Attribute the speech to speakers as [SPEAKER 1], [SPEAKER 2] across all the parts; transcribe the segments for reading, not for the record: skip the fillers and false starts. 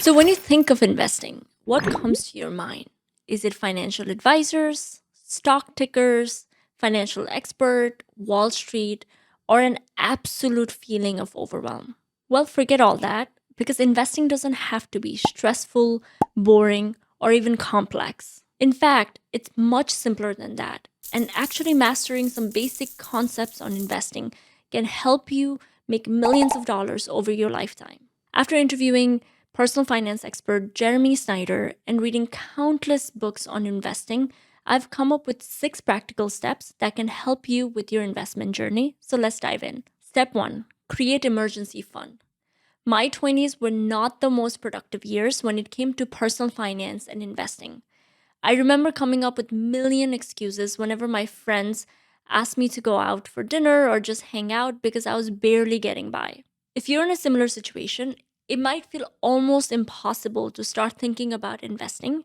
[SPEAKER 1] So, when you think of investing, what comes to your mind? Is it financial advisors, stock tickers, financial expert, Wall Street, or an absolute feeling of overwhelm? Well, forget all that because investing doesn't have to be stressful, boring, or even complex. In fact, it's much simpler than that. And actually, mastering some basic concepts on investing can help you make millions of dollars over your lifetime. After interviewing personal finance expert Jeremy Snyder and reading countless books on investing, I've come up with 6 practical steps that can help you with your investment journey. So let's dive in. Step 1: create emergency fund. My 20s were not the most productive years when it came to personal finance and investing. I remember coming up with million excuses whenever my friends asked me to go out for dinner or just hang out because I was barely getting by. If you're in a similar situation, it might feel almost impossible to start thinking about investing,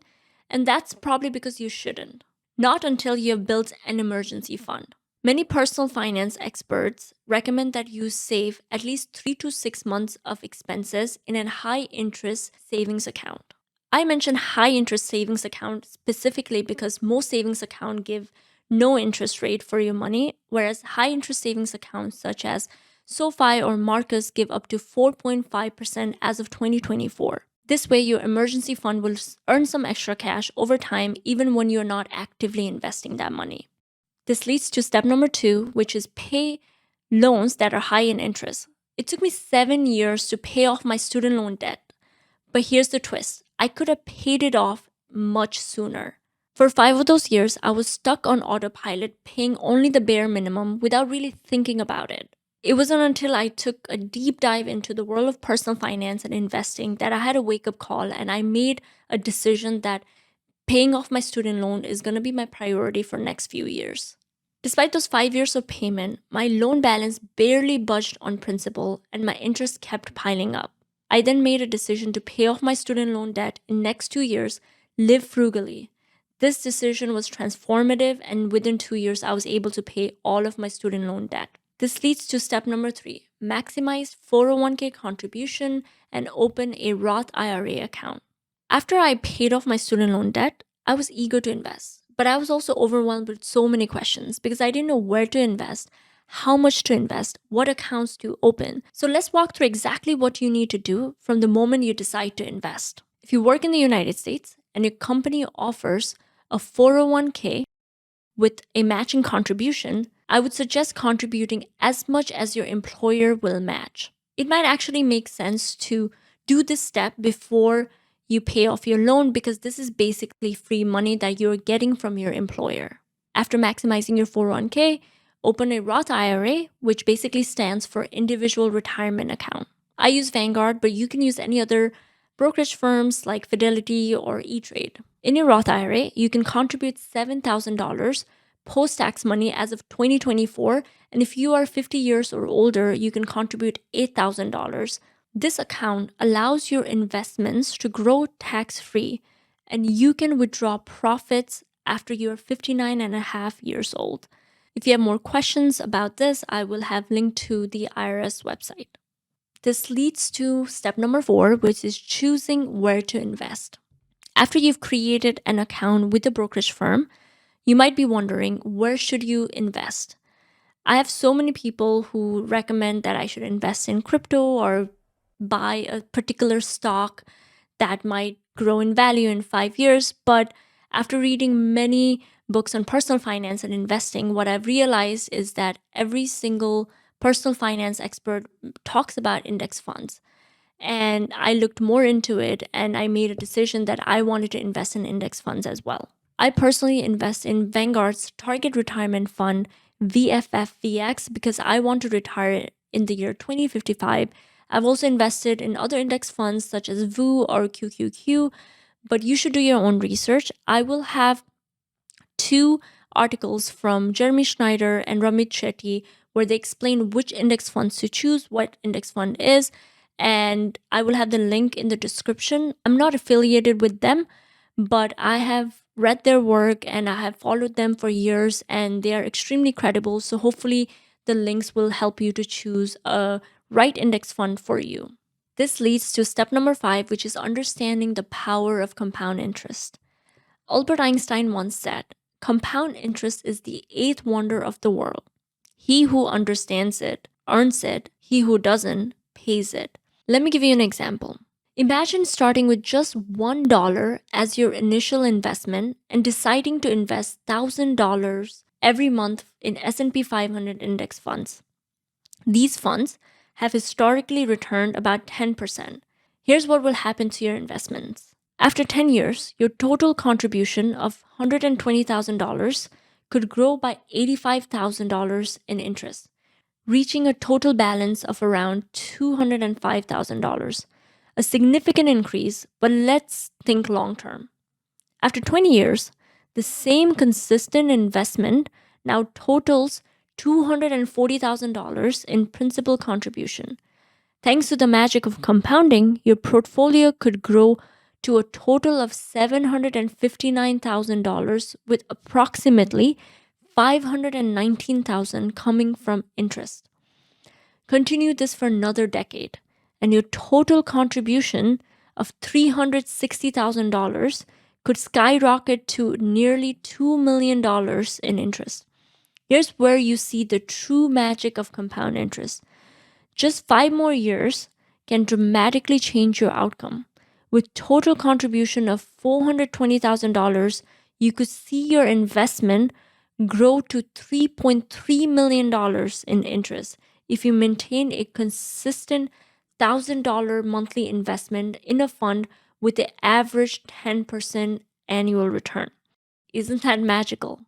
[SPEAKER 1] and that's probably because you shouldn't. Not until you have built an emergency fund. Many personal finance experts recommend that you save at least 3 to 6 months of expenses in a high interest savings account. I mention high interest savings account specifically because most savings accounts give no interest rate for your money, whereas high interest savings accounts such as SoFi or Marcus give up to 4.5% as of 2024. This way, your emergency fund will earn some extra cash over time, even when you're not actively investing that money. This leads to step number 2, which is pay loans that are high in interest. It took me 7 years to pay off my student loan debt. But here's the twist: I could have paid it off much sooner. For 5 of those years, I was stuck on autopilot, paying only the bare minimum without really thinking about it. It wasn't until I took a deep dive into the world of personal finance and investing that I had a wake up call and I made a decision that paying off my student loan is going to be my priority for next few years. Despite those 5 years of payment, my loan balance barely budged on principal and my interest kept piling up. I then made a decision to pay off my student loan debt in next 2 years, live frugally. This decision was transformative, and within 2 years I was able to pay all of my student loan debt. This leads to step number 3: maximize 401k contribution and open a Roth IRA account. After I paid off my student loan debt, I was eager to invest, but I was also overwhelmed with so many questions because I didn't know where to invest, how much to invest, what accounts to open. So let's walk through exactly what you need to do from the moment you decide to invest. If you work in the United States and your company offers a 401k with a matching contribution, I would suggest contributing as much as your employer will match. It might actually make sense to do this step before you pay off your loan because this is basically free money that you're getting from your employer. After maximizing your 401k, open a Roth IRA, which basically stands for Individual Retirement Account. I use Vanguard, but you can use any other brokerage firms like Fidelity or E-Trade. In your Roth IRA, you can contribute $7,000 post-tax money as of 2024, and if you are 50 years or older, you can contribute $8,000. This account allows your investments to grow tax-free, and you can withdraw profits after you're 59 and a half years old. If you have more questions about this, I will have linked to the IRS website. This leads to step number 4, which is choosing where to invest. After you've created an account with a brokerage firm, you might be wondering, where should you invest? I have so many people who recommend that I should invest in crypto or buy a particular stock that might grow in value in 5 years. But after reading many books on personal finance and investing, what I've realized is that every single personal finance expert talks about index funds. And I looked more into it and I made a decision that I wanted to invest in index funds as well. I personally invest in Vanguard's Target Retirement Fund, VFFVX, because I want to retire in the year 2055. I've also invested in other index funds such as VOO or QQQ, but you should do your own research. I will have 2 articles from Jeremy Schneider and Ramit Shetty where they explain which index funds to choose, what index fund is, and I will have the link in the description. I'm not affiliated with them, but I have read their work and I have followed them for years and they are extremely credible. So hopefully the links will help you to choose a right index fund for you. This leads to step number 5, which is understanding the power of compound interest. Albert Einstein once said, "Compound interest is the eighth wonder of the world. He who understands it earns it, he who doesn't pays it." Let me give you an example. Imagine starting with just $1 as your initial investment and deciding to invest $1,000 every month in S&P 500 index funds. These funds have historically returned about 10%. Here's what will happen to your investments. After 10 years, your total contribution of $120,000 could grow by $85,000 in interest, reaching a total balance of around $205,000. A significant increase, but let's think long term. After 20 years, the same consistent investment now totals $240,000 in principal contribution. Thanks to the magic of compounding, your portfolio could grow to a total of $759,000 with approximately $519,000 coming from interest. Continue this for another decade, and your total contribution of $360,000 could skyrocket to nearly $2 million in interest. Here's where you see the true magic of compound interest. Just 5 more years can dramatically change your outcome. With total contribution of $420,000, you could see your investment grow to $3.3 million in interest if you maintain a consistent $1,000 monthly investment in a fund with the average 10% annual return. Isn't that magical?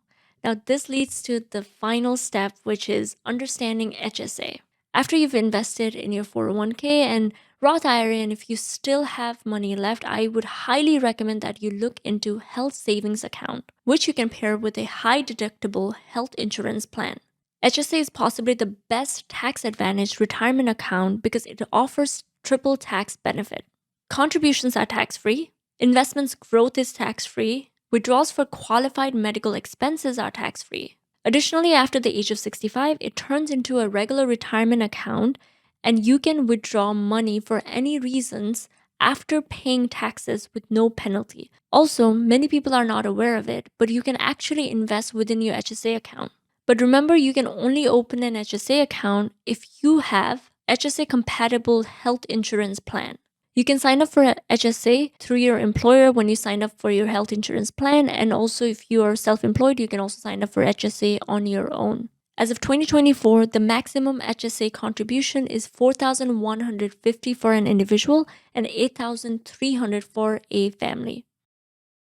[SPEAKER 1] Now, this leads to the final step, which is understanding HSA. After you've invested in your 401k and Roth IRA, and if you still have money left, I would highly recommend that you look into health savings account, which you can pair with a high deductible health insurance plan. HSA is possibly the best tax advantage retirement account because it offers triple tax benefit. Contributions are tax-free, investments growth is tax-free, withdrawals for qualified medical expenses are tax-free. Additionally, after the age of 65, it turns into a regular retirement account and you can withdraw money for any reasons after paying taxes with no penalty. Also, many people are not aware of it, but you can actually invest within your HSA account. But remember, you can only open an HSA account if you have HSA compatible health insurance plan. You can sign up for HSA through your employer when you sign up for your health insurance plan. And also, if you are self-employed, you can also sign up for HSA on your own. As of 2024, the maximum HSA contribution is $4,150 for an individual and $8,300 for a family.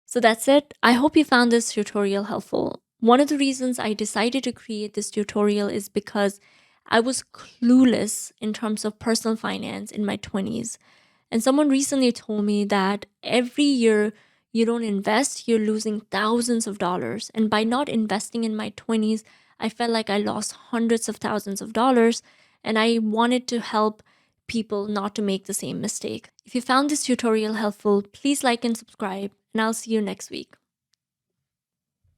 [SPEAKER 1] So that's it. I hope you found this tutorial helpful. One of the reasons I decided to create this tutorial is because I was clueless in terms of personal finance in my 20s. And someone recently told me that every year you don't invest, you're losing thousands of dollars. And by not investing in my 20s, I felt like I lost hundreds of thousands of dollars. And I wanted to help people not to make the same mistake. If you found this tutorial helpful, please like and subscribe, and I'll see you next week.